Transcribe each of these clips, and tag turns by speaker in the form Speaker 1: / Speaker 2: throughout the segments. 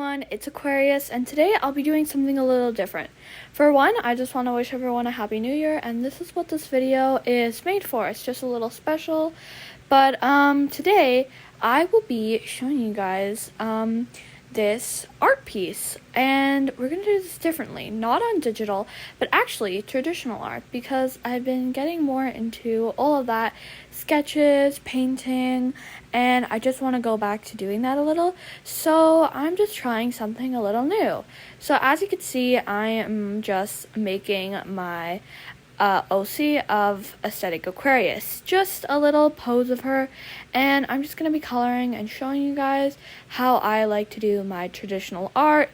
Speaker 1: everyone, it's Aquarius, and today I'll be doing something a little different. For one, I just want to wish everyone a happy new year, and this is what this video is made for. It's just a little special, but today I will be showing you guys this art piece, and we're gonna do this differently, not on digital, but actually traditional art, because I've been getting more into all of that, sketches, painting, and I just want to go back to doing that a little. So I'm just trying something a little new. So as you can see, I am just making my OC of Aesthetic Aquarius, just a little pose of her, and I'm just going to be coloring and showing you guys how I like to do my traditional art.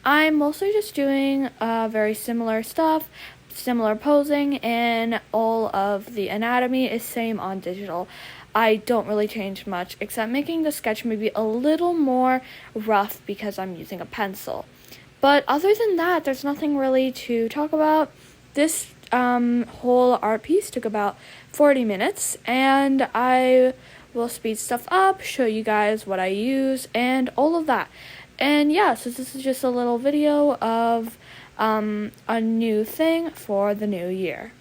Speaker 1: I'm mostly just doing very similar stuff, similar posing, and all of the anatomy is same on digital. I don't really change much, except making the sketch maybe a little more rough because I'm using a pencil. But other than that, there's nothing really to talk about. This whole art piece took about 40 minutes, and I will speed stuff up, show you guys what I use, and all of that. And yeah, so this is just a little video of a new thing for the new year.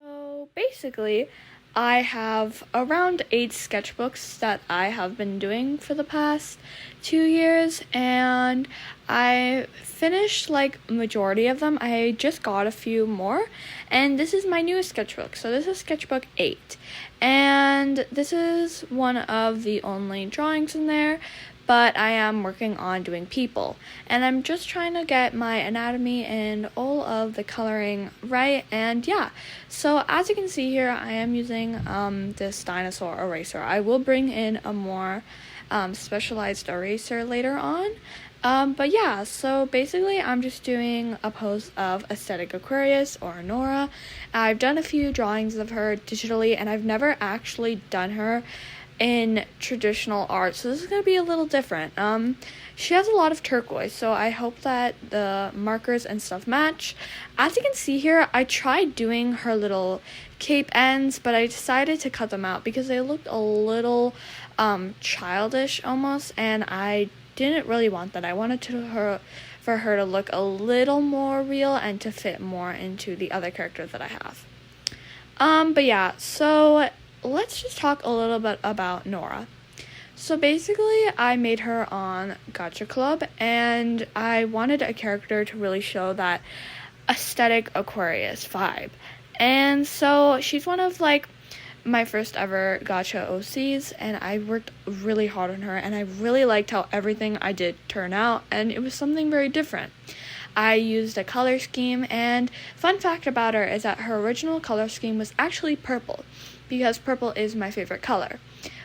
Speaker 1: So basically, I have around 8 sketchbooks that I have been doing for the past 2 years, and I finished like majority of them. I just got a few more, and this is my newest sketchbook. So this is sketchbook 8, and this is one of the only drawings in there, but I am working on doing people, and I'm just trying to get my anatomy and all of the coloring right. And yeah, so as you can see here, I am using this dinosaur eraser. I will bring in a more specialized eraser later on, but yeah, so basically I'm just doing a pose of Aesthetic Aquarius, or Nora. I've done a few drawings of her digitally, and I've never actually done her in traditional art, so this is going to be a little different. She has a lot of turquoise, so I hope that the markers and stuff match. As you can see here, I tried doing her little cape ends, but I decided to cut them out because they looked a little childish almost, and I didn't really want that. I wanted for her to look a little more real and to fit more into the other characters that I have. But yeah, so let's just talk a little bit about Nora. So basically, I made her on Gacha Club, and I wanted a character to really show that aesthetic Aquarius vibe. And so she's one of like my first ever Gacha OCs, and I worked really hard on her, and I really liked how everything I did turned out, and it was something very different. I used a color scheme, and fun fact about her is that her original color scheme was actually purple, because purple is my favorite color.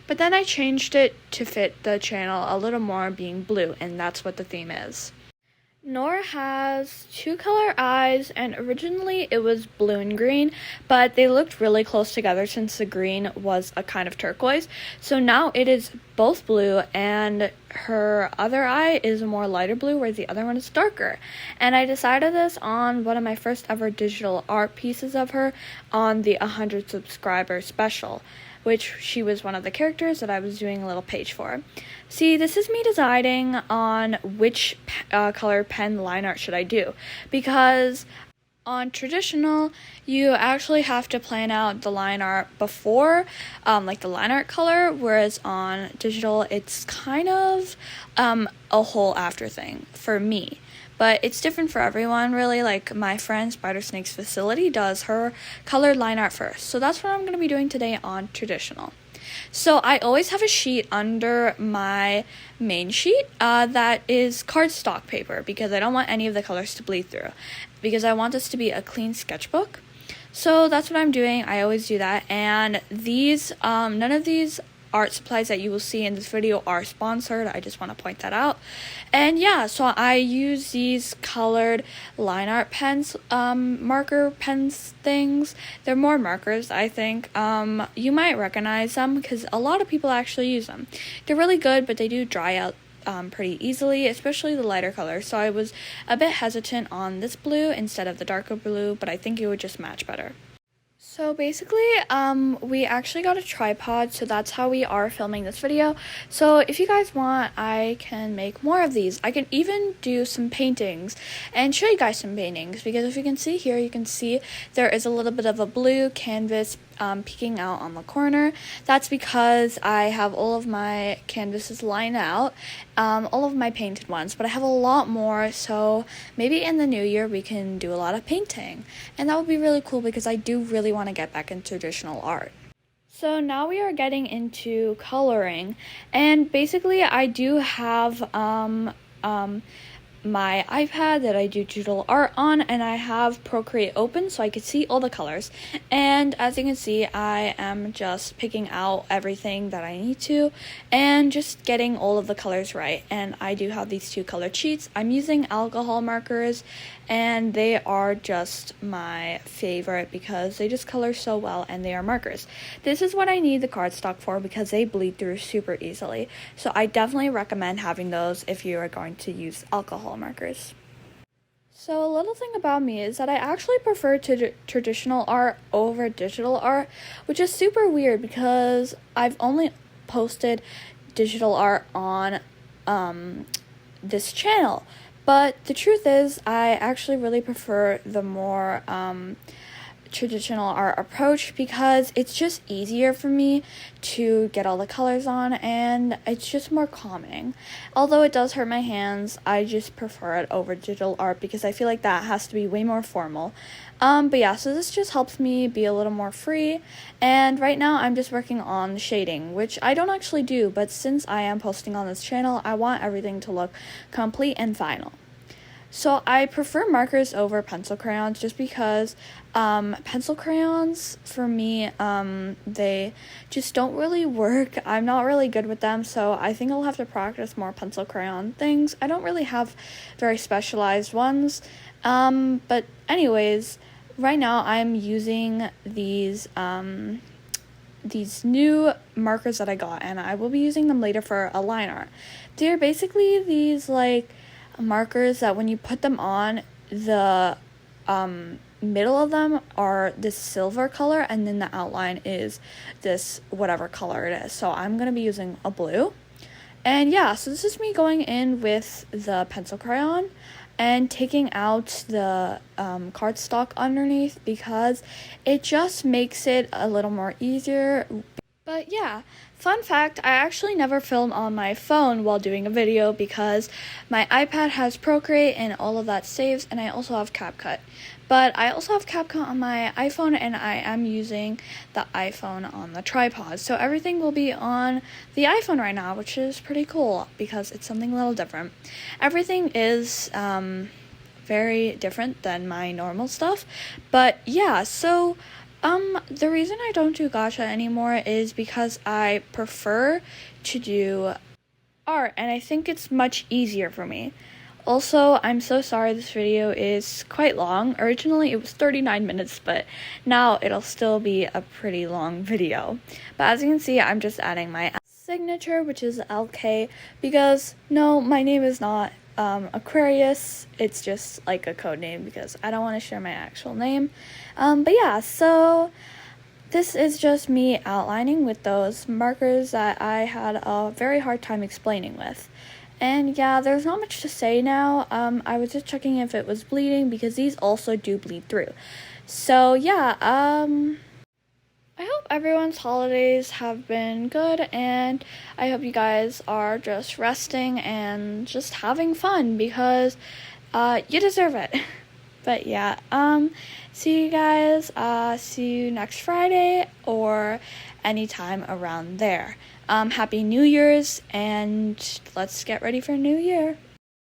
Speaker 1: But then I changed it to fit the channel a little more, being blue, and that's what the theme is. Nora has 2 color eyes, and originally it was blue and green, but they looked really close together since the green was a kind of turquoise. So now it is both blue, and her other eye is a more lighter blue, whereas the other one is darker. And I decided this on one of my first ever digital art pieces of her on the 100 subscriber special, which she was one of the characters that I was doing a little page for. See, this is me deciding on which color pen line art should I do, because on traditional, you actually have to plan out the line art before, like the line art color, whereas on digital, it's kind of a whole after thing for me. But it's different for everyone, really. Like my friend Spider Snake's Facility does her colored line art first. So that's what I'm going to be doing today on traditional. So I always have a sheet under my main sheet that is cardstock paper, because I don't want any of the colors to bleed through, because I want this to be a clean sketchbook. So that's what I'm doing. I always do that. And these, none of these art supplies that you will see in this video are sponsored. I just want to point that out. And yeah, so I use these colored line art pens, marker pens things. They're more markers, I think. You might recognize them because a lot of people actually use them. They're really good, but they do dry out pretty easily, especially the lighter colors. So I was a bit hesitant on this blue instead of the darker blue, but I think it would just match better. So basically, we actually got a tripod, so that's how we are filming this video. So if you guys want, I can make more of these. I can even do some paintings and show you guys some paintings, because if you can see here, you can see there is a little bit of a blue canvas peeking out on the corner. That's because I have all of my canvases lined out, all of my painted ones, but I have a lot more, so maybe in the new year we can do a lot of painting, and that would be really cool because I do really want to get back into traditional art. So now we are getting into coloring, and basically I do have my iPad that I do digital art on, and I have Procreate open so I can see all the colors. And as you can see, I am just picking out everything that I need to and just getting all of the colors right. And I do have these two color sheets. I'm using alcohol markers, and they are just my favorite because they just color so well, and they are markers. This is what I need the cardstock for because they bleed through super easily. So I definitely recommend having those if you are going to use alcohol markers. So a little thing about me is that I actually prefer traditional art over digital art, which is super weird because I've only posted digital art on this channel. But the truth is, I actually really prefer the more traditional art approach because it's just easier for me to get all the colors on, and it's just more calming. Although it does hurt my hands, I just prefer it over digital art because I feel like that has to be way more formal. But yeah, so this just helps me be a little more free, and right now I'm just working on the shading, which I don't actually do, but since I am posting on this channel, I want everything to look complete and final. So I prefer markers over pencil crayons just because pencil crayons, for me, they just don't really work. I'm not really good with them, so I think I'll have to practice more pencil crayon things. I don't really have very specialized ones. But anyways, right now I'm using these new markers that I got, and I will be using them later for a line art. They're basically these like markers that when you put them on, the middle of them are this silver color, and then the outline is this whatever color it is. So I'm going to be using a blue. And yeah, so this is me going in with the pencil crayon and taking out the cardstock underneath because it just makes it a little more easier. But yeah, fun fact, I actually never film on my phone while doing a video because my iPad has Procreate and all of that saves, and I also have CapCut. But I also have CapCut on my iPhone, and I am using the iPhone on the tripod. So everything will be on the iPhone right now, which is pretty cool because it's something a little different. Everything is very different than my normal stuff. But yeah, so the reason I don't do gacha anymore is because I prefer to do art, and I think it's much easier for me. Also, I'm so sorry this video is quite long. Originally it was 39 minutes, but now it'll still be a pretty long video. But as you can see, I'm just adding my signature, which is LK, because no, my name is not Aquarius. It's just like a code name because I don't want to share my actual name. But yeah, so this is just me outlining with those markers that I had a very hard time explaining with. And yeah, there's not much to say now. I was just checking if it was bleeding because these also do bleed through. So yeah, I hope everyone's holidays have been good, and I hope you guys are just resting and just having fun because you deserve it. But yeah, see you guys, see you next Friday or anytime around there. Happy New Year's, and let's get ready for New Year.